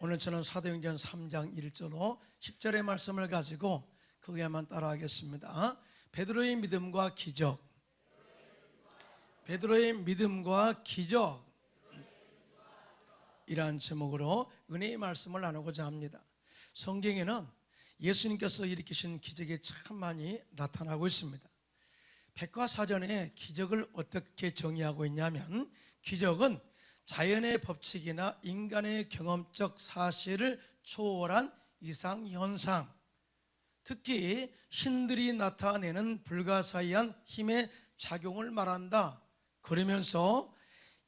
오늘 저는 사도행전 3장 1절로 10절의 말씀을 가지고 거기에만 따라하겠습니다. 베드로의 믿음과 기적. 베드로의 믿음과 기적 이러한 제목으로 은혜의 말씀을 나누고자 합니다. 성경에는 예수님께서 일으키신 기적이 참 많이 나타나고 있습니다. 백과사전에 기적을 어떻게 정의하고 있냐면, 기적은 자연의 법칙이나 인간의 경험적 사실을 초월한 이상현상, 특히 신들이 나타내는 불가사의한 힘의 작용을 말한다. 그러면서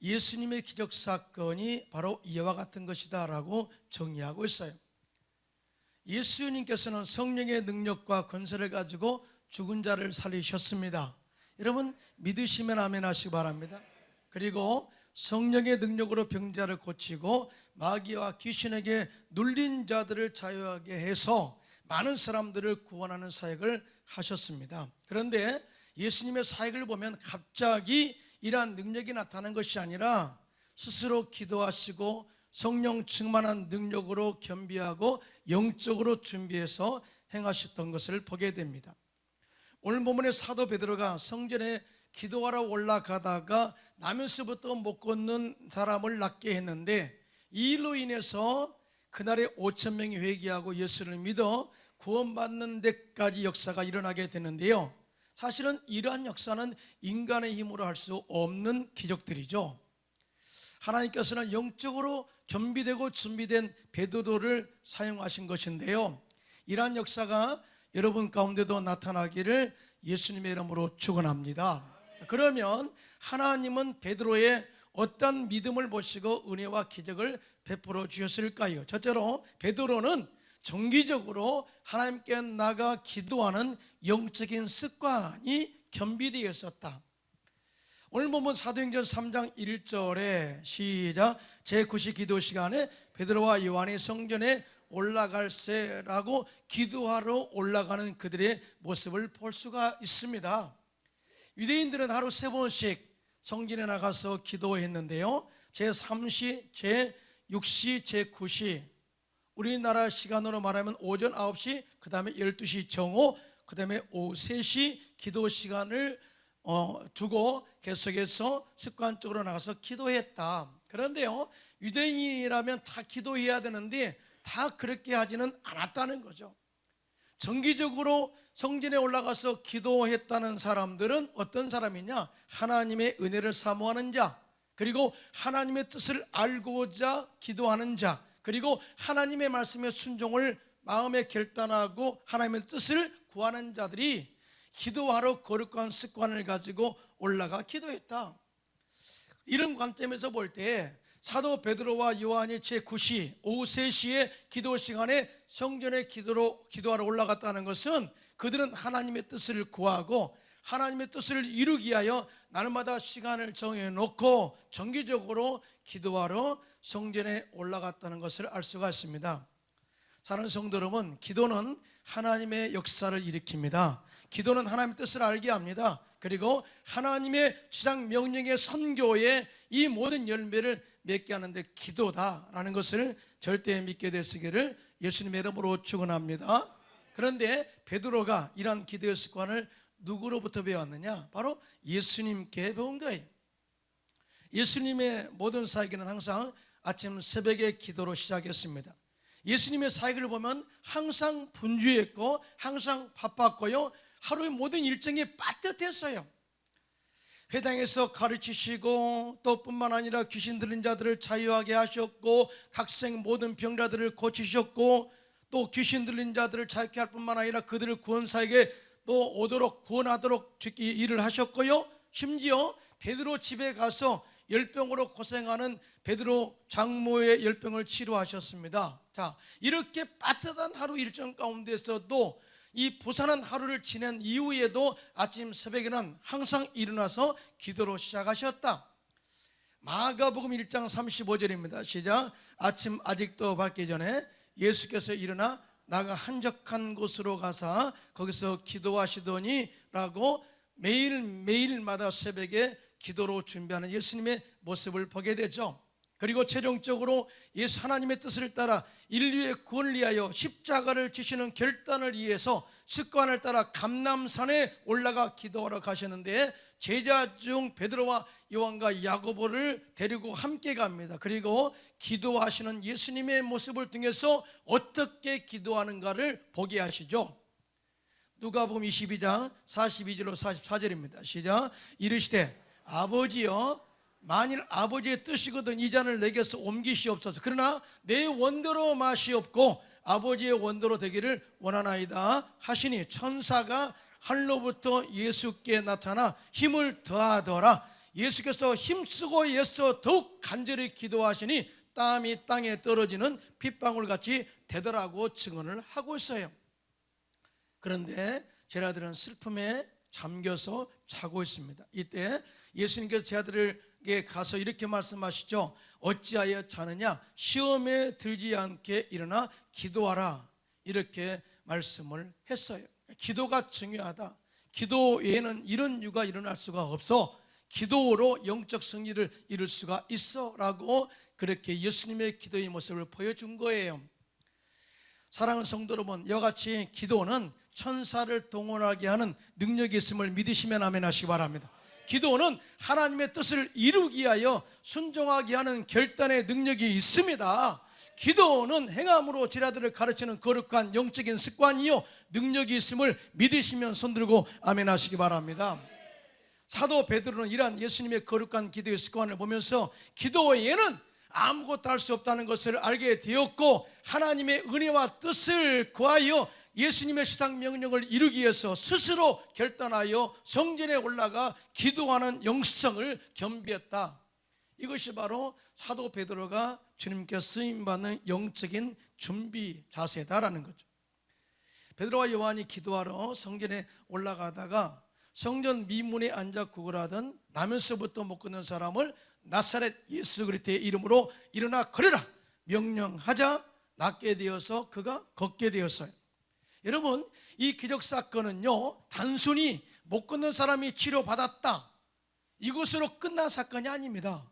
예수님의 기적 사건이 바로 이와 같은 것이다 라고 정의하고 있어요. 예수님께서는 성령의 능력과 권세를 가지고 죽은 자를 살리셨습니다. 여러분 믿으시면 아멘 하시기 바랍니다. 그리고 성령의 능력으로 병자를 고치고 마귀와 귀신에게 눌린 자들을 자유하게 해서 많은 사람들을 구원하는 사역을 하셨습니다. 그런데 예수님의 사역을 보면 갑자기 이러한 능력이 나타나는 것이 아니라 스스로 기도하시고 성령 충만한 능력으로 겸비하고 영적으로 준비해서 행하셨던 것을 보게 됩니다. 오늘 본문의 사도 베드로가 성전에 기도하러 올라가다가 나면서부터 못 걷는 사람을 낫게 했는데, 이 일로 인해서 그날에 5,000명이 회개하고 예수를 믿어 구원받는 데까지 역사가 일어나게 되는데요, 사실은 이러한 역사는 인간의 힘으로 할 수 없는 기적들이죠. 하나님께서는 영적으로 겸비되고 준비된 베드로를 사용하신 것인데요, 이러한 역사가 여러분 가운데도 나타나기를 예수님의 이름으로 축원합니다. 그러면 하나님은 베드로의 어떤 믿음을 보시고 은혜와 기적을 베풀어 주셨을까요? 첫째로 베드로는 정기적으로 하나님께 나가 기도하는 영적인 습관이 겸비되어 있었다. 오늘 보면 사도행전 3장 1절에 시작, 제9시 기도 시간에 베드로와 요한이 성전에 올라갈세라고 기도하러 올라가는 그들의 모습을 볼 수가 있습니다. 유대인들은 하루 3번씩 성전에 나가서 기도했는데요, 제3시, 제6시, 제9시, 우리나라 시간으로 말하면 오전 9시, 그 다음에 12시 정오, 그 다음에 오후 3시 기도 시간을 두고 계속해서 습관적으로 나가서 기도했다. 그런데요, 유대인이라면 다 기도해야 되는데 다 그렇게 하지는 않았다는 거죠. 정기적으로 성전에 올라가서 기도했다는 사람들은 어떤 사람이냐? 하나님의 은혜를 사모하는 자, 그리고 하나님의 뜻을 알고자 기도하는 자, 그리고 하나님의 말씀에 순종을 마음에 결단하고 하나님의 뜻을 구하는 자들이 기도하러 거룩한 습관을 가지고 올라가 기도했다. 이런 관점에서 볼 때 사도 베드로와 요한이 제9시 오후 3시에 기도 시간에 성전에 기도하러 올라갔다는 것은 그들은 하나님의 뜻을 구하고 하나님의 뜻을 이루기 위하여 날마다 시간을 정해놓고 정기적으로 기도하러 성전에 올라갔다는 것을 알 수가 있습니다. 사랑하는 성도 여러분, 기도는 하나님의 역사를 일으킵니다. 기도는 하나님의 뜻을 알게 합니다. 그리고 하나님의 지상 명령의 선교에 이 모든 열매를 맺게 하는데 기도다라는 것을 절대 믿게 되시기를 예수님의 이름으로 축원합니다. 그런데 베드로가 이러한 기도의 습관을 누구로부터 배웠느냐? 바로 예수님께 배운 거예요. 예수님의 모든 사역은 항상 아침 새벽에 기도로 시작했습니다. 예수님의 사역을 보면 항상 분주했고 항상 바빴고요, 하루의 모든 일정이 빠듯했어요. 회당에서 가르치시고 또 뿐만 아니라 귀신 들린 자들을 자유하게 하셨고 각생 모든 병자들을 고치셨고 또 귀신 들린 자들을 자유케 할 뿐만 아니라 그들을 구원사에게 또 오도록 구원하도록 일을 하셨고요, 심지어 베드로 집에 가서 열병으로 고생하는 베드로 장모의 열병을 치료하셨습니다. 자, 이렇게 빠듯한 하루 일정 가운데서도 이 부산한 하루를 지낸 이후에도 아침 새벽에는 항상 일어나서 기도로 시작하셨다. 마가복음 1장 35절입니다. 시작, 아침 아직도 밝기 전에 예수께서 일어나 나가 한적한 곳으로 가사 거기서 기도하시더니 라고 매일마다 새벽에 기도로 준비하는 예수님의 모습을 보게 되죠. 그리고 최종적으로 예수 하나님의 뜻을 따라 인류의 구원을 위하여 십자가를 지시는 결단을 위해서 습관을 따라 감람산에 올라가 기도하러 가셨는데, 제자 중 베드로와 요한과 야고보를 데리고 함께 갑니다. 그리고 기도하시는 예수님의 모습을 통해서 어떻게 기도하는가를 보게 하시죠. 누가복음 22장 42절로 44절입니다. 시작. 이르시되 아버지여, 만일 아버지의 뜻이거든 이 잔을 내게서 옮기시옵소서. 그러나 내 원대로 마시옵고 아버지의 원대로 되기를 원하나이다 하시니, 천사가 하늘로부터 예수께 나타나 힘을 더하더라. 예수께서 힘쓰고 애써 더욱 간절히 기도하시니 땀이 땅에 떨어지는 핏방울같이 되더라고 증언을 하고 있어요. 그런데 제자들은 슬픔에 잠겨서 자고 있습니다. 이때 예수님께서 제자들에게 가서 이렇게 말씀하시죠. 어찌하여 자느냐, 시험에 들지 않게 일어나 기도하라, 이렇게 말씀을 했어요. 기도가 중요하다. 기도 외에는 이런 유가 일어날 수가 없어. 기도로 영적 승리를 이룰 수가 있어 라고 그렇게 예수님의 기도의 모습을 보여준 거예요. 사랑하는 성도 여러분, 이와 같이 기도는 천사를 동원하게 하는 능력이 있음을 믿으시면 아멘 하시기 바랍니다. 기도는 하나님의 뜻을 이루기 위하여 순종하게 하는 결단의 능력이 있습니다. 기도는 행함으로 제자들을 가르치는 거룩한 영적인 습관이요 능력이 있음을 믿으시면 손들고 아멘 하시기 바랍니다. 사도 베드로는 이러한 예수님의 거룩한 기도의 습관을 보면서 기도에는 아무것도 할 수 없다는 것을 알게 되었고, 하나님의 은혜와 뜻을 구하여 예수님의 시상 명령을 이루기 위해서 스스로 결단하여 성전에 올라가 기도하는 영성을 겸비했다. 이것이 바로 사도 베드로가 주님께 쓰임받는 영적인 준비 자세다라는 거죠. 베드로와 요한이 기도하러 성전에 올라가다가 성전 미문에 앉아 구걸하던 나면서부터 못 걷는 사람을 나사렛 예수 그리스도의 이름으로 일어나 걸으라 명령하자 낫게 되어서 그가 걷게 되었어요. 여러분, 이 기적 사건은요 단순히 못 걷는 사람이 치료받았다 이것으로 끝난 사건이 아닙니다.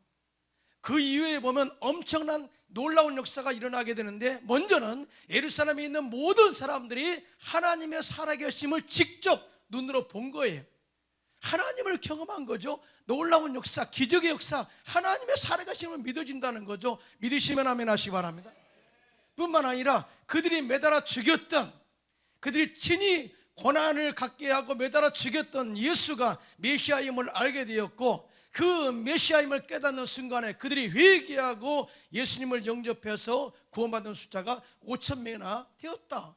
그 이후에 보면 엄청난 놀라운 역사가 일어나게 되는데, 먼저는 예루살렘에 있는 모든 사람들이 하나님의 살아계심을 직접 눈으로 본 거예요. 하나님을 경험한 거죠. 놀라운 역사, 기적의 역사, 하나님의 살아계심을 믿어진다는 거죠. 믿으시면 아멘 하시기 바랍니다. 뿐만 아니라 그들이 매달아 죽였던, 그들이 친히 고난을 갖게 하고 매달아 죽였던 예수가 메시아임을 알게 되었고, 그 메시아임을 깨닫는 순간에 그들이 회개하고 예수님을 영접해서 구원받은 숫자가 5,000명이나 되었다.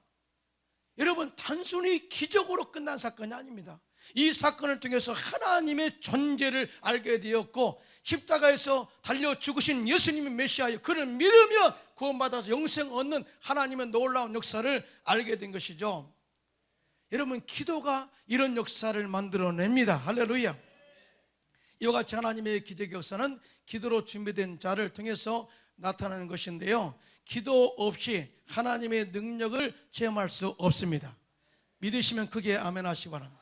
여러분, 단순히 기적으로 끝난 사건이 아닙니다. 이 사건을 통해서 하나님의 존재를 알게 되었고, 십자가에서 달려 죽으신 예수님이 메시아여 그를 믿으며 구원받아서 영생 얻는 하나님의 놀라운 역사를 알게 된 것이죠. 여러분, 기도가 이런 역사를 만들어냅니다. 할렐루야. 이와 같이 하나님의 기적의 역사는 기도로 준비된 자를 통해서 나타나는 것인데요, 기도 없이 하나님의 능력을 체험할 수 없습니다. 믿으시면 크게 아멘 하시기 바랍니다.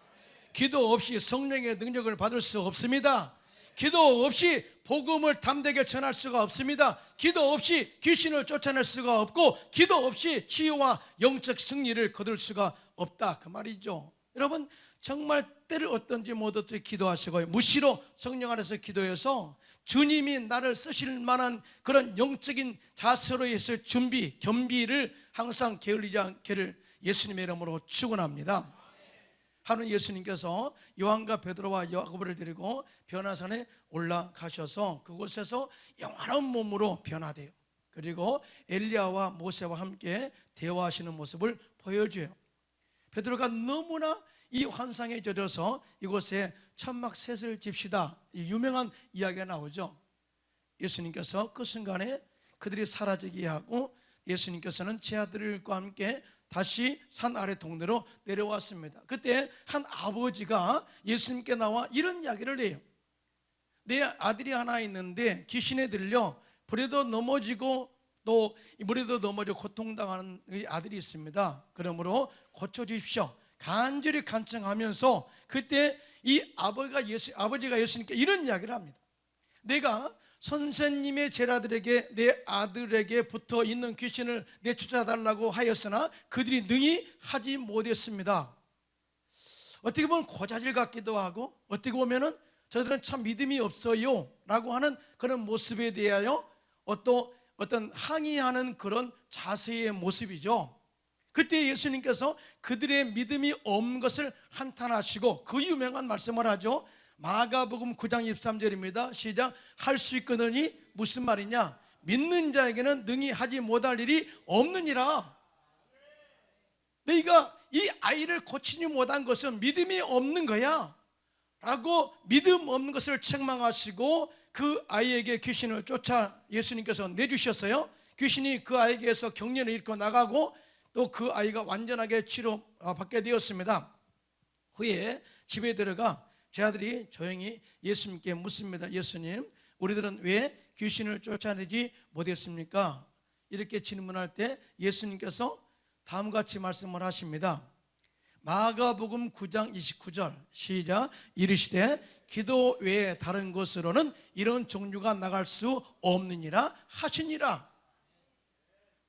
기도 없이 성령의 능력을 받을 수 없습니다. 기도 없이 복음을 담대하게 전할 수가 없습니다. 기도 없이 귀신을 쫓아낼 수가 없고, 기도 없이 치유와 영적 승리를 거둘 수가 없다, 그 말이죠. 여러분, 정말 때를 얻든지 못 얻든지 기도하시고 무시로 성령 안에서 기도해서 주님이 나를 쓰실 만한 그런 영적인 자세로 있을 준비, 겸비를 항상 게을리지 않기를 예수님의 이름으로 축원합니다. 하는 예수님께서 요한과 베드로와 야고보를 데리고 변화산에 올라가셔서 그곳에서 영원한 몸으로 변화돼요. 그리고 엘리야와 모세와 함께 대화하시는 모습을 보여줘요. 베드로가 너무나 이 환상에 젖어서 이곳에 천막 셋을 집시다, 이 유명한 이야기가 나오죠. 예수님께서 그 순간에 그들이 사라지게 하고 예수님께서는 제 아들과 함께 다시 산 아래 동네로 내려왔습니다. 그때 한 아버지가 예수님께 나와 이런 이야기를 해요. 내 아들이 하나 있는데 귀신에 들려 불에도 넘어지고 또 물에도 넘어져 고통당하는 아들이 있습니다. 그러므로 고쳐주십시오. 간절히 간청하면서 그때 이 아버지가 예수님께 이런 이야기를 합니다. 내가 선생님의 제자들에게 내 아들에게 붙어 있는 귀신을 내쫓아달라고 하였으나 그들이 능히 하지 못했습니다. 어떻게 보면 고자질 같기도 하고, 어떻게 보면은 저들은 참 믿음이 없어요 라고 하는 그런 모습에 대하여 어떤 항의하는 그런 자세의 모습이죠. 그때 예수님께서 그들의 믿음이 없는 것을 한탄하시고 그 유명한 말씀을 하죠. 마가복음 9장 23절입니다. 시작. 할 수 있거든이 무슨 말이냐? 믿는 자에게는 능히 하지 못할 일이 없느니라. 너희가 이 아이를 고치지 못한 것은 믿음이 없는 거야 라고 믿음 없는 것을 책망하시고 그 아이에게 귀신을 쫓아 예수님께서 내주셨어요. 귀신이 그 아이에게서 경련을 잃고 나가고 또 그 아이가 완전하게 치료받게 되었습니다. 후에 집에 들어가 제 아들이 조용히 예수님께 묻습니다. 예수님, 우리들은 왜 귀신을 쫓아내지 못했습니까? 이렇게 질문할 때 예수님께서 다음과 같이 말씀을 하십니다. 마가복음 9장 29절 시작. 이르시되 기도 외에 다른 것으로는 이런 종류가 나갈 수 없느니라 하시니라.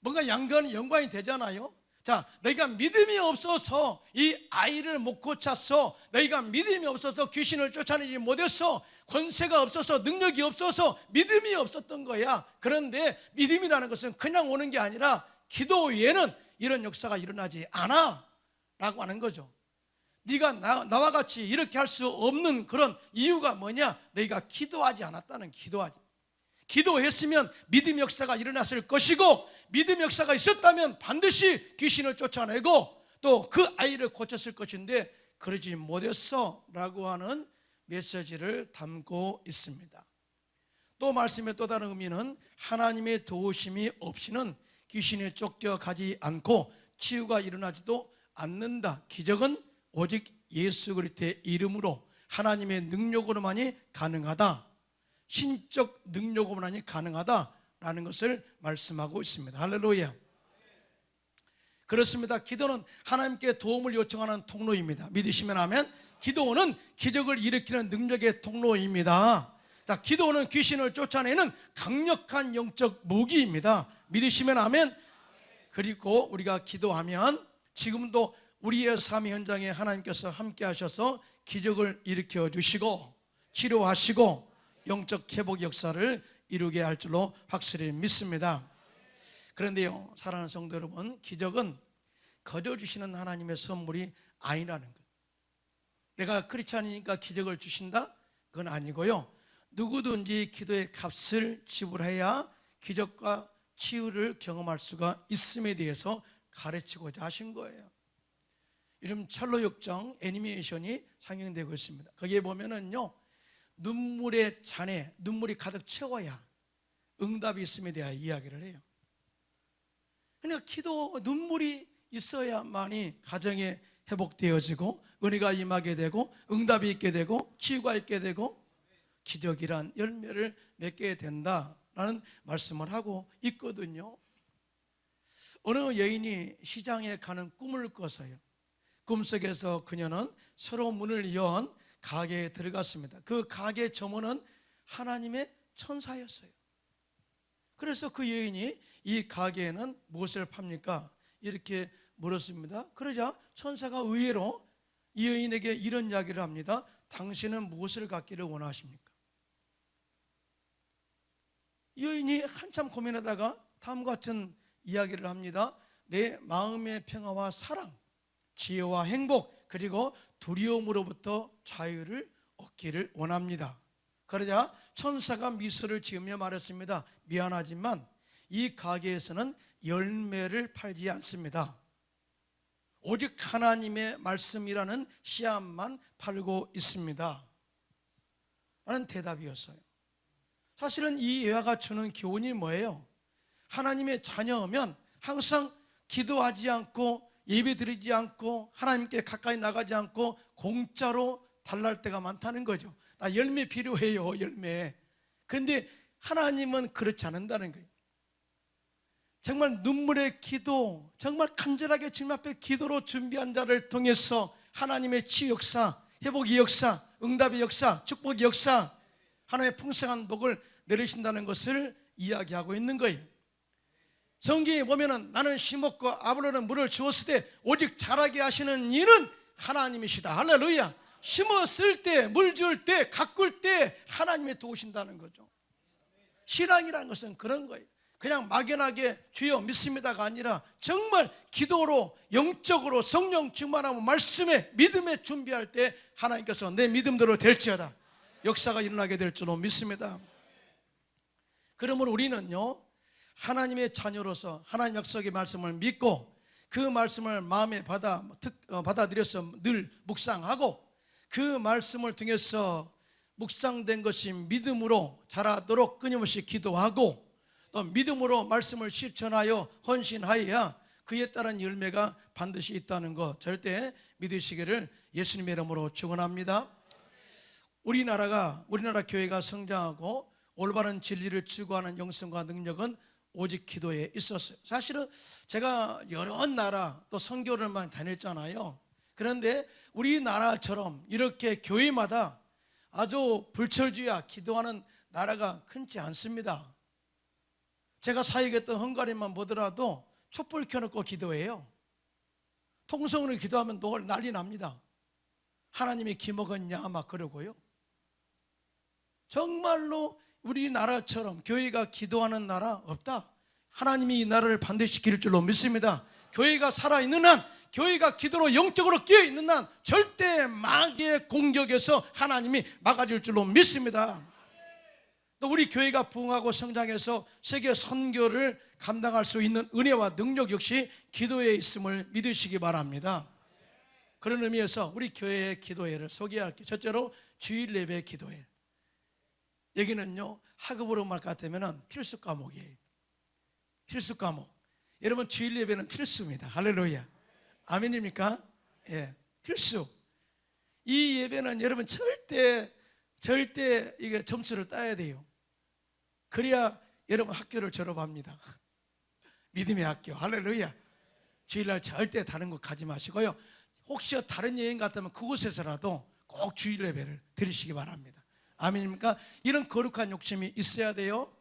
뭔가 연관이 되잖아요. 자, 너희가 믿음이 없어서 이 아이를 못 고쳤어. 너희가 믿음이 없어서 귀신을 쫓아내지 못했어. 권세가 없어서, 능력이 없어서 믿음이 없었던 거야. 그런데 믿음이라는 것은 그냥 오는 게 아니라 기도 외에는 이런 역사가 일어나지 않아 라고 하는 거죠. 네가 나와 같이 이렇게 할 수 없는 그런 이유가 뭐냐? 너희가 기도하지 않았다는, 기도했으면 믿음 역사가 일어났을 것이고, 믿음 역사가 있었다면 반드시 귀신을 쫓아내고 또 그 아이를 고쳤을 것인데 그러지 못했어 라고 하는 메시지를 담고 있습니다. 또 말씀의 또 다른 의미는 하나님의 도우심이 없이는 귀신에 쫓겨가지 않고 치유가 일어나지도 않는다. 기적은 오직 예수 그리스도의 이름으로 하나님의 능력으로만이 가능하다. 신적 능력으로만이 가능하다라는 것을 말씀하고 있습니다. 할렐루야. 그렇습니다. 기도는 하나님께 도움을 요청하는 통로입니다. 믿으시면 아멘. 기도는 기적을 일으키는 능력의 통로입니다. 자, 기도는 귀신을 쫓아내는 강력한 영적 무기입니다. 믿으시면 아멘. 그리고 우리가 기도하면 지금도 우리의 삶의 현장에 하나님께서 함께 하셔서 기적을 일으켜 주시고 치료하시고 영적 회복 역사를 이루게 할 줄로 확실히 믿습니다. 그런데요, 사랑하는 성도 여러분, 기적은 거저 주시는 하나님의 선물이 아니라는 것. 내가 크리스찬이니까 기적을 주신다? 그건 아니고요, 누구든지 기도의 값을 지불해야 기적과 치유를 경험할 수가 있음에 대해서 가르치고자 하신 거예요. 요즘 철로역정 애니메이션이 상영되고 있습니다. 거기에 보면은요, 눈물의 잔에 눈물이 가득 채워야 응답이 있음에 대해 이야기를 해요. 그러니까 눈물이 있어야만이 가정에 회복되어지고 은혜가 임하게 되고 응답이 있게 되고 치유가 있게 되고 기적이란 열매를 맺게 된다라는 말씀을 하고 있거든요. 어느 여인이 시장에 가는 꿈을 꿨어요. 꿈속에서 그녀는 새로 문을 연 가게에 들어갔습니다. 그 가게 점원은 하나님의 천사였어요. 그래서 그 여인이 이 가게에는 무엇을 팝니까? 이렇게 물었습니다. 그러자 천사가 의외로 이 여인에게 이런 이야기를 합니다. 당신은 무엇을 갖기를 원하십니까? 이 여인이 한참 고민하다가 다음과 같은 이야기를 합니다. 내 마음의 평화와 사랑, 지혜와 행복, 그리고 두려움으로부터 자유를 얻기를 원합니다. 그러자 천사가 미소를 지으며 말했습니다. 미안하지만 이 가게에서는 열매를 팔지 않습니다. 오직 하나님의 말씀이라는 씨앗만 팔고 있습니다 라는 대답이었어요. 사실은 이 예화가 주는 교훈이 뭐예요? 하나님의 자녀면 항상 기도하지 않고 예배 드리지 않고 하나님께 가까이 나가지 않고 공짜로 달랄 때가 많다는 거죠. 나 열매 필요해요, 열매. 그런데 하나님은 그렇지 않는다는 거예요. 정말 눈물의 기도, 정말 간절하게 주님 앞에 기도로 준비한 자를 통해서 하나님의 치유 역사, 회복의 역사, 응답의 역사, 축복의 역사, 하나님의 풍성한 복을 내리신다는 것을 이야기하고 있는 거예요. 성경에 보면은 나는 심었고 아브라함은 물을 주었을 때 오직 자라게 하시는 이는 하나님이시다. 할렐루야. 심었을 때, 물 줄 때, 가꿀 때 하나님이 도우신다는 거죠. 신앙이라는 것은 그런 거예요. 그냥 막연하게 주여 믿습니다가 아니라 정말 기도로 영적으로 성령 충만하고 말씀에 믿음에 준비할 때 하나님께서 내 믿음대로 될지어다 역사가 일어나게 될 줄로 믿습니다. 그러므로 우리는요, 하나님의 자녀로서 하나님 약속의 말씀을 믿고 그 말씀을 마음에 받아들여서 늘 묵상하고 그 말씀을 통해서 묵상된 것이 믿음으로 자라도록 끊임없이 기도하고 또 믿음으로 말씀을 실천하여 헌신하여야 그에 따른 열매가 반드시 있다는 것 절대 믿으시기를 예수님의 이름으로 축원합니다. 우리나라 교회가 성장하고 올바른 진리를 추구하는 영성과 능력은 오직 기도에 있었어요. 사실은 제가 여러 나라 또 선교를 많이 다녔잖아요. 그런데 우리나라처럼 이렇게 교회마다 아주 불철주야 기도하는 나라가 흔치 않습니다. 제가 사역했던 헝가리만 보더라도 촛불 켜놓고 기도해요. 통성으로 기도하면 난리 납니다. 하나님이 기먹었냐 막 그러고요. 정말로 우리나라처럼 교회가 기도하는 나라 없다. 하나님이 이 나라를 반드시 기를 줄로 믿습니다. 교회가 살아있는 한, 교회가 기도로 영적으로 깨어있는 한 절대 마귀의 공격에서 하나님이 막아줄 줄로 믿습니다. 또 우리 교회가 부흥하고 성장해서 세계 선교를 감당할 수 있는 은혜와 능력 역시 기도에 있음을 믿으시기 바랍니다. 그런 의미에서 우리 교회의 기도회를 소개할게요. 첫째로 주일 예배 기도회. 여기는요, 학업으로 말 같으면 필수 과목이에요. 필수 과목. 여러분, 주일 예배는 필수입니다. 할렐루야. 아멘입니까? 예, 필수. 이 예배는 여러분 절대 이게 점수를 따야 돼요. 그래야 여러분 학교를 졸업합니다. 믿음의 학교. 할렐루야. 주일날 절대 다른 곳 가지 마시고요. 혹시 다른 여행 같으면 그곳에서라도 꼭 주일 예배를 드리시기 바랍니다. 아멘입니까? 이런 거룩한 욕심이 있어야 돼요.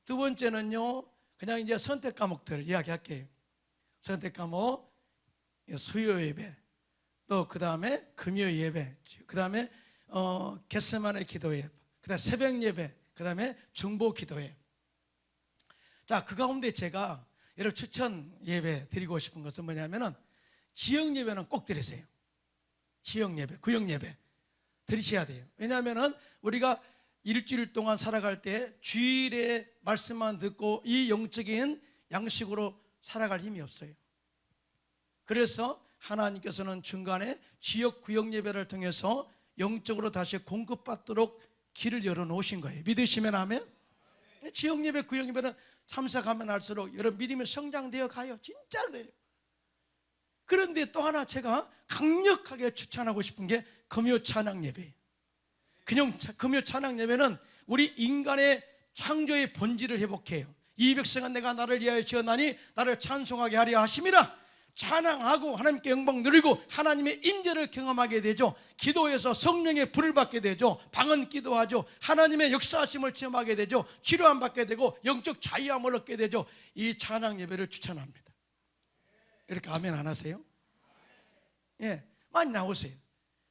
두 번째는요, 그냥 이제 선택 과목들 이야기할게요. 선택 과목, 수요 예배, 또 그 다음에 금요 예배, 그 다음에 겟세마네 기도회, 그 다음에 새벽 예배, 그 다음에 중보 기도회. 자, 그 가운데 제가 여러분 추천 예배 드리고 싶은 것은 뭐냐면은 지역 예배는 꼭 드리세요. 지역 예배, 구역 예배 드리셔야 돼요. 왜냐하면은 우리가 일주일 동안 살아갈 때 주일의 말씀만 듣고 이 영적인 양식으로 살아갈 힘이 없어요. 그래서 하나님께서는 중간에 지역 구역 예배를 통해서 영적으로 다시 공급받도록 길을 열어놓으신 거예요. 믿으시면 아멘? 지역 예배, 구역 예배는 참석하면 할수록 여러분 믿음이 성장되어 가요. 진짜 그래요. 그런데 또 하나 제가 강력하게 추천하고 싶은 게 금요 찬양 예배예요. 금요 찬양 예배는 우리 인간의 창조의 본질을 회복해요. 이 백성은 내가 나를 위하여 지었나니 나를 찬송하게 하려 하심이라. 찬양하고 하나님께 영광 누리고 하나님의 임재를 경험하게 되죠. 기도에서 성령의 불을 받게 되죠. 방언 기도하죠. 하나님의 역사하심을 체험하게 되죠. 치료함 받게 되고 영적 자유함을 얻게 되죠. 이 찬양 예배를 추천합니다. 이렇게 아멘 안 하세요? 예, 많이 나오세요.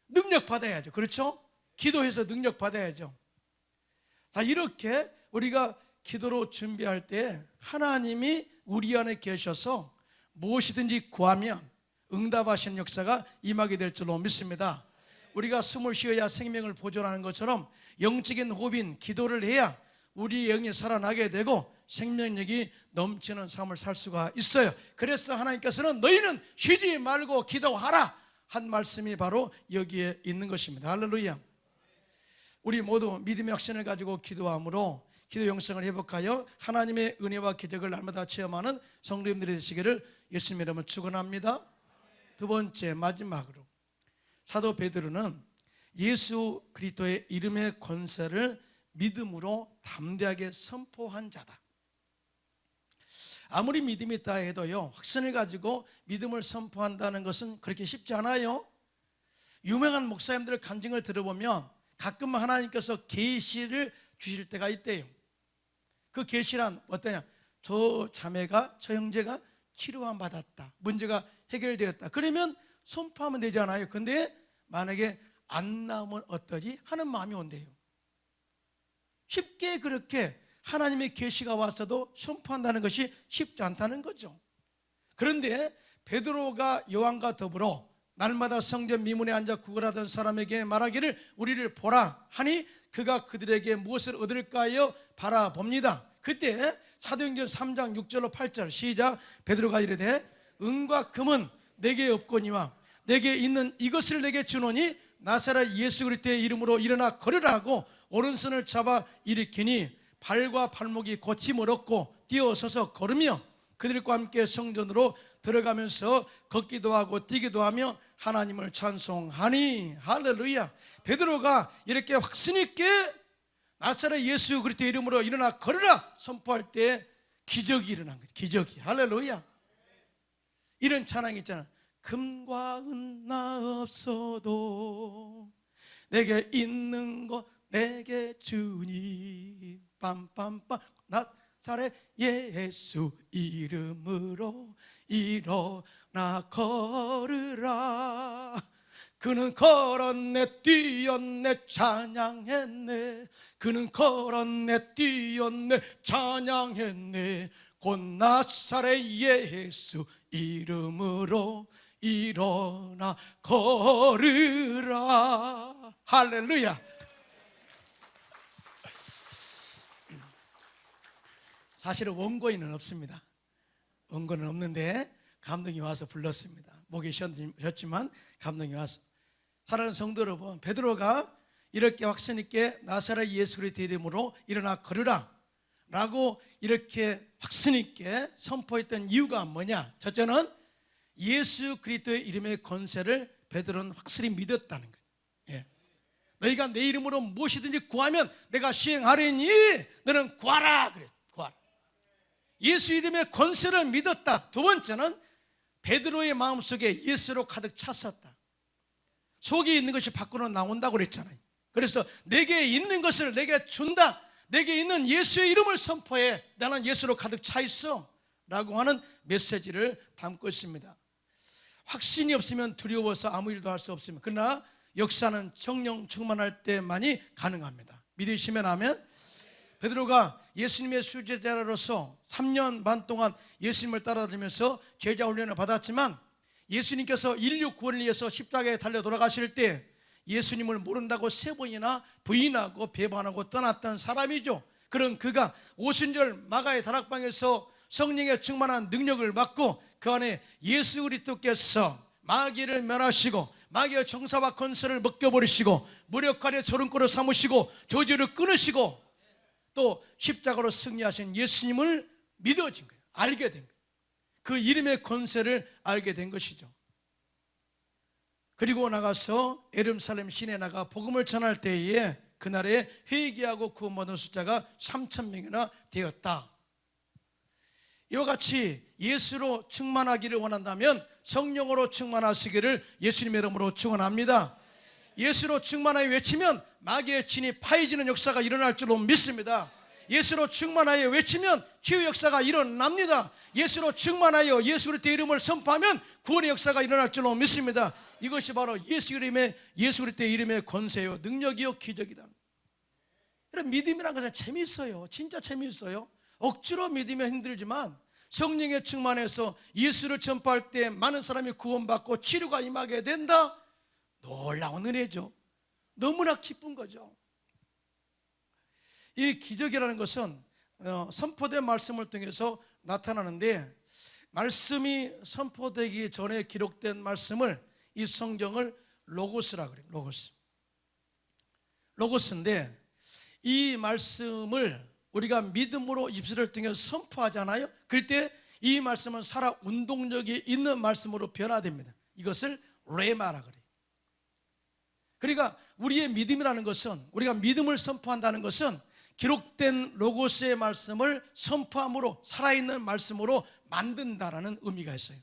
능력 받아야죠. 그렇죠? 기도해서 능력 받아야죠. 다 이렇게 우리가 기도로 준비할 때 하나님이 우리 안에 계셔서 무엇이든지 구하면 응답하시는 역사가 임하게 될 줄로 믿습니다. 우리가 숨을 쉬어야 생명을 보존하는 것처럼 영적인 호흡인 기도를 해야 우리 영이 살아나게 되고 생명력이 넘치는 삶을 살 수가 있어요. 그래서 하나님께서는 너희는 쉬지 말고 기도하라 한 말씀이 바로 여기에 있는 것입니다. 할렐루야. 우리 모두 믿음의 확신을 가지고 기도함으로 기도 영성을 회복하여 하나님의 은혜와 기적을 날마다 체험하는 성도님들이 되시기를 예수님의 이름으로 축원합니다. 두 번째, 마지막으로 사도 베드로는 예수 그리스도의 이름의 권세를 믿음으로 담대하게 선포한 자다. 아무리 믿음이 있다 해도요, 확신을 가지고 믿음을 선포한다는 것은 그렇게 쉽지 않아요. 유명한 목사님들의 간증을 들어보면 가끔 하나님께서 계시를 주실 때가 있대요. 그 계시란 어떠냐? 저 자매가, 저 형제가 치료만 받았다, 문제가 해결되었다, 그러면 선포하면 되잖아요. 근데 만약에 안 나오면 어떠지? 하는 마음이 온대요. 쉽게 그렇게 하나님의 계시가 왔어도 선포한다는 것이 쉽지 않다는 거죠. 그런데 베드로가 요한과 더불어 날마다 성전 미문에 앉아 구걸하던 사람에게 말하기를 우리를 보라 하니 그가 그들에게 무엇을 얻을까요? 바라봅니다. 그때 사도행전 3장 6절로 8절 시작. 베드로가 이르되 은과 금은 내게 없거니와 내게 있는 이것을 내게 주노니 나사렛 예수 그리스도의 이름으로 일어나 걸으라 하고 오른손을 잡아 일으키니 발과 발목이 고침을 얻고 뛰어서서 걸으며 그들과 함께 성전으로 들어가면서 걷기도 하고 뛰기도 하며 하나님을 찬송하니. 할렐루야. 베드로가 이렇게 확신 있게 나사렛 예수 그리스도의 이름으로 일어나 걸으라 선포할 때 기적이 일어난 거죠. 기적이. 할렐루야. 이런 찬양이 있잖아. 금과 은 나 없어도 내게 있는 것 내게 주니 빰빰빰 나사렛 예수 이름으로 일어나 걸으라. 그는 걸었네 뛰었네 찬양했네. 그는 걸었네 뛰었네 찬양했네. 곧 나사렛 예수 이름으로 일어나 걸으라. 할렐루야. 사실은 원고인은 없습니다. 원고는 없는데 감독이 와서 불렀습니다. 목이 쉬었지만 감독이 와서. 사랑하는 성도 여러분, 베드로가 이렇게 확신 있게 나사렛 예수 그리스도의 이름으로 일어나 걸으라 라고 이렇게 확신 있게 선포했던 이유가 뭐냐? 첫째는 예수 그리스도의 이름의 권세를 베드로는 확실히 믿었다는 거예요. 예. 너희가 내 이름으로 무엇이든지 구하면 내가 시행하리니 너는 구하라 그랬어요. 구하라. 예수 이름의 권세를 믿었다. 두 번째는 베드로의 마음속에 예수로 가득 찼었다. 속에 있는 것이 밖으로 나온다고 그랬잖아요. 그래서 내게 있는 것을 내게 준다. 내게 있는 예수의 이름을 선포해. 나는 예수로 가득 차 있어 라고 하는 메시지를 담고 있습니다. 확신이 없으면 두려워서 아무 일도 할 수 없습니다. 그러나 역사는 성령 충만할 때만이 가능합니다. 믿으시면 아멘. 베드로가 예수님의 수제자로서 3년 반 동안 예수님을 따라다니면서 제자 훈련을 받았지만 예수님께서 인류 구원을 위해서 십자가에 달려 돌아가실 때 예수님을 모른다고 3번이나 부인하고 배반하고 떠났던 사람이죠. 그런 그가 오순절 마가의 다락방에서 성령의 충만한 능력을 받고 그 안에 예수 그리스도께서 마귀를 멸하시고 마귀의 정사와 권세를 벗겨버리시고 무력하게 조롱거로 삼으시고 저주를 끊으시고 또 십자가로 승리하신 예수님을 믿어진 거예요. 알게 된 거예요. 그 이름의 권세를 알게 된 것이죠. 그리고 나가서 예루살렘 시내에 나가 복음을 전할 때에 그날에 회개하고 구원받은 숫자가 3,000명이나 되었다. 이와 같이 예수로 충만하기를 원한다면 성령으로 충만하시기를 예수님의 이름으로 축원합니다. 예수로 충만하여 외치면 마귀의 진이 파해지는 역사가 일어날 줄로 믿습니다. 예수로 충만하여 외치면 치유 역사가 일어납니다. 예수로 충만하여 예수 그리스도의 이름을 선포하면 구원의 역사가 일어날 줄로 믿습니다. 이것이 바로 예수 그리스도의 이름의 권세요, 능력이요, 기적이다. 이런 믿음이라는 것은 재미있어요. 진짜 재미있어요. 억지로 믿으면 힘들지만 성령에 충만해서 예수를 전파할 때 많은 사람이 구원받고 치료가 임하게 된다. 놀라운 은혜죠. 너무나 기쁜 거죠. 이 기적이라는 것은 선포된 말씀을 통해서 나타나는데, 말씀이 선포되기 전에 기록된 말씀을, 이 성경을 로고스라 그래요. 로고스인데 이 말씀을 우리가 믿음으로 입술을 통해 선포하잖아요. 그럴 때 이 말씀은 살아 운동력이 있는 말씀으로 변화됩니다. 이것을 레마라 그래요. 그러니까 우리의 믿음이라는 것은, 우리가 믿음을 선포한다는 것은 기록된 로고스의 말씀을 선포함으로, 살아있는 말씀으로 만든다라는 의미가 있어요.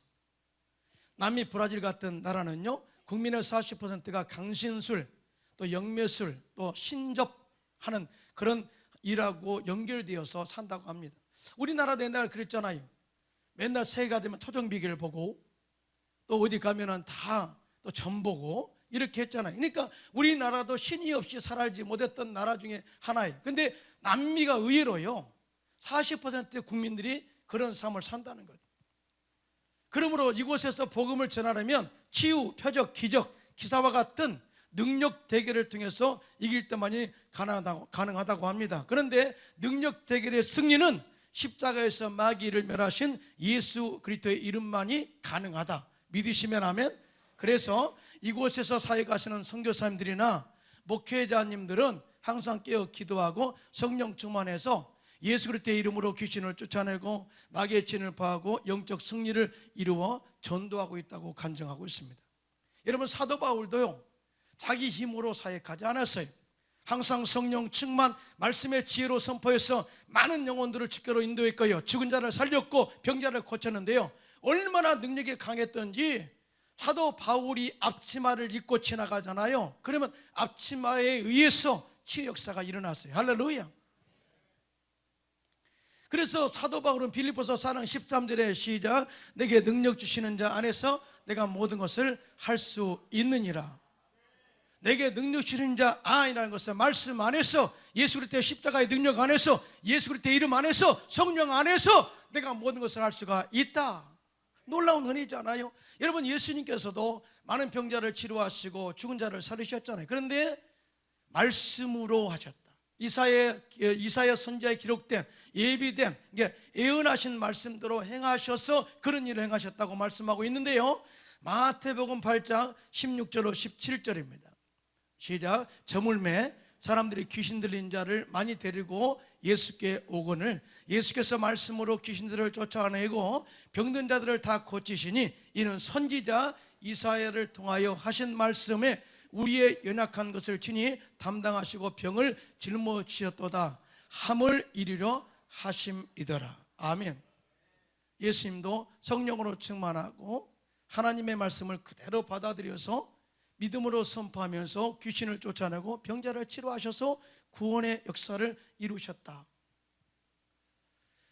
남미 브라질 같은 나라는요, 국민의 40%가 강신술, 또 영매술, 또 신접하는 그런 일하고 연결되어서 산다고 합니다. 우리나라도 옛날에 그랬잖아요. 맨날 새해가 되면 토종비계를 보고 또 어디 가면은 다 또 점 보고 이렇게 했잖아요. 그러니까 우리나라도 신이 없이 살지 못했던 나라 중에 하나예요. 근데 남미가 의외로요 40%의 국민들이 그런 삶을 산다는 거죠. 그러므로 이곳에서 복음을 전하려면 치유, 표적, 기적, 기사와 같은 능력 대결을 통해서 이길 때만이 가능하다고 합니다. 그런데 능력 대결의 승리는 십자가에서 마귀를 멸하신 예수 그리스도의 이름만이 가능하다. 믿으시면 아멘. 그래서 이곳에서 사역하시는 선교사님들이나 목회자님들은 항상 깨어 기도하고 성령 충만해서 예수 그리스도의 이름으로 귀신을 쫓아내고 마귀의 진을 파하고 영적 승리를 이루어 전도하고 있다고 간증하고 있습니다. 여러분, 사도 바울도요 자기 힘으로 사역하지 않았어요. 항상 성령 충만 말씀의 지혜로 선포해서 많은 영혼들을 주께로 인도했고요, 죽은 자를 살렸고 병자를 고쳤는데요, 얼마나 능력이 강했던지 사도 바울이 앞치마를 입고 지나가잖아요. 그러면 앞치마에 의해서 치유 역사가 일어났어요. 할렐루야. 그래서 사도 바울은 빌립보서 4장 13절에 시작, 내게 능력 주시는 자 안에서 내가 모든 것을 할 수 있느니라. 내게 능력 주시는 자 아이라는 것은 말씀 안에서, 예수 그리스도의 십자가의 능력 안에서, 예수 그리스도의 이름 안에서, 성령 안에서 내가 모든 것을 할 수가 있다. 놀라운 은혜잖아요. 여러분, 예수님께서도 많은 병자를 치료하시고 죽은 자를 살리셨잖아요. 그런데 말씀으로 하셨다. 이사야 선지자에 기록된 예비된 예언하신 말씀대로 행하셔서 그런 일을 행하셨다고 말씀하고 있는데요, 마태복음 8장 16절로 17절입니다. 시작. 저물매 사람들이 귀신 들린 자를 많이 데리고 예수께 오거늘 예수께서 말씀으로 귀신들을 쫓아내고 병든 자들을 다 고치시니 이는 선지자 이사야를 통하여 하신 말씀에 우리의 연약한 것을 친히 담당하시고 병을 짊어지셨도다 함을 이루려 하심이더라. 아멘. 예수님도 성령으로 충만하고 하나님의 말씀을 그대로 받아들여서 믿음으로 선포하면서 귀신을 쫓아내고 병자를 치료하셔서 구원의 역사를 이루셨다.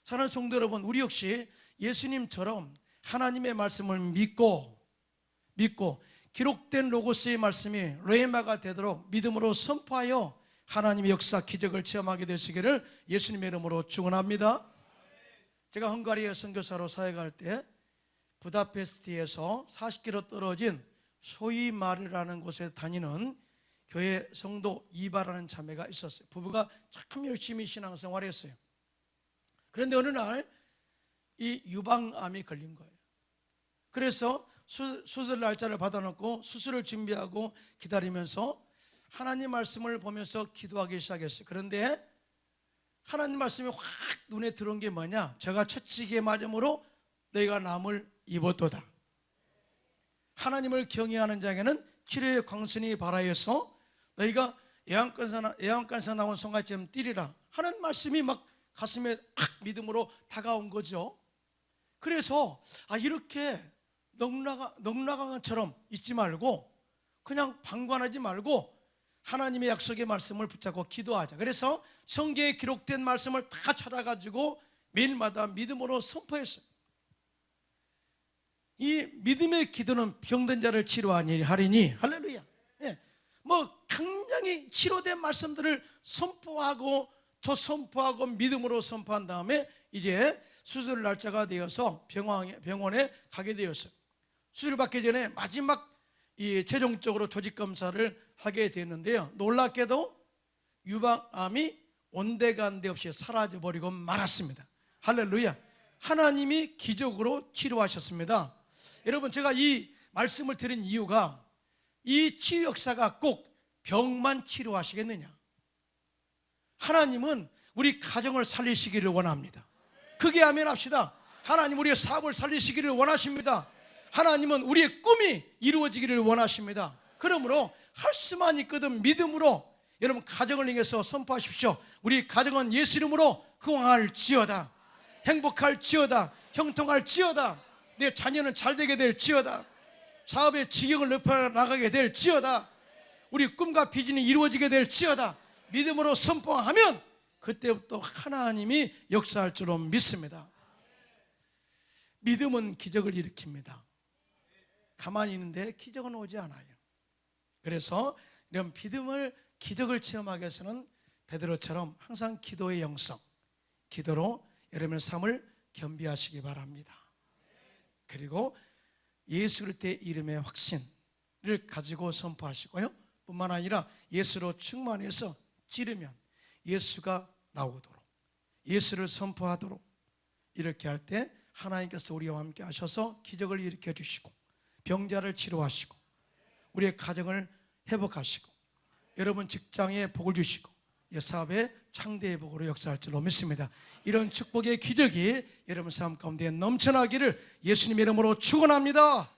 사랑하는 성도 여러분, 우리 역시 예수님처럼 하나님의 말씀을 믿고 기록된 로고스의 말씀이 레마가 되도록 믿음으로 선포하여 하나님의 역사 기적을 체험하게 되시기를 예수님의 이름으로 축원합니다. 제가 헝가리에 선교사로 사역할 때 부다페스트에서 40km 떨어진 소위 마르라는 곳에 다니는 교회 성도 이바라는 자매가 있었어요. 부부가 참 열심히 신앙생활을 했어요. 그런데 어느 날 이 유방암이 걸린 거예요. 그래서 수술 날짜를 받아놓고 수술을 준비하고 기다리면서 하나님 말씀을 보면서 기도하기 시작했어요. 그런데 하나님 말씀이 확 눈에 들어온 게 뭐냐, 제가 채찍에 맞음으로 너희가 남을 입었도다. 하나님을 경외하는 자에게는 치료의 광선이 발하여서 너희가 애완간사 나온 송아지처럼 뛰리라 하는 말씀이 막 가슴에 확 믿음으로 다가온 거죠. 그래서 이렇게 넉나간 것처럼 있지 말고 그냥 방관하지 말고 하나님의 약속의 말씀을 붙잡고 기도하자. 그래서 성경에 기록된 말씀을 다 찾아가지고 매일마다 믿음으로 선포했어요. 이 믿음의 기도는 병든 자를 치료하니 하리니 할렐루야. 굉장히 치료된 말씀들을 선포하고 더 선포하고 믿음으로 선포한 다음에 이제 수술 날짜가 되어서 병원에 가게 되었어요. 수술 받기 전에 마지막 최종적으로 조직 검사를 하게 되었는데요, 놀랍게도 유방암이 온데간데 없이 사라져 버리고 말았습니다. 할렐루야. 하나님이 기적으로 치료하셨습니다. 여러분, 제가 이 말씀을 드린 이유가 이 치유 역사가 꼭 병만 치료하시겠느냐, 하나님은 우리 가정을 살리시기를 원합니다. 크게 아멘 합시다. 하나님 우리의 사업을 살리시기를 원하십니다. 하나님은 우리의 꿈이 이루어지기를 원하십니다. 그러므로 할 수만 있거든 믿음으로 여러분 가정을 향해서 선포하십시오. 우리 가정은 예수 이름으로 흥황할지어다, 행복할지어다, 형통할지어다, 내 자녀는 잘되게 될지어다, 사업의 지경을 높여나가게 될지어다, 우리 꿈과 비전이 이루어지게 될지어다. 믿음으로 선포하면 그때부터 하나님이 역사할 줄로 믿습니다. 믿음은 기적을 일으킵니다. 가만히 있는데 기적은 오지 않아요. 그래서 이런 믿음을, 기적을 체험하기 위해서는 베드로처럼 항상 기도의 영성, 기도로 여러분의 삶을 겸비하시기 바랍니다. 그리고 예수 그리스도의 이름의 확신을 가지고 선포하시고요, 뿐만 아니라 예수로 충만해서 찌르면 예수가 나오도록, 예수를 선포하도록, 이렇게 할 때 하나님께서 우리와 함께 하셔서 기적을 일으켜 주시고 병자를 치료하시고 우리의 가정을 회복하시고 여러분 직장에 복을 주시고 사업에 창대의 복으로 역사할 줄로 믿습니다. 이런 축복의 기적이 여러분 삶 가운데 넘쳐나기를 예수님의 이름으로 축원합니다.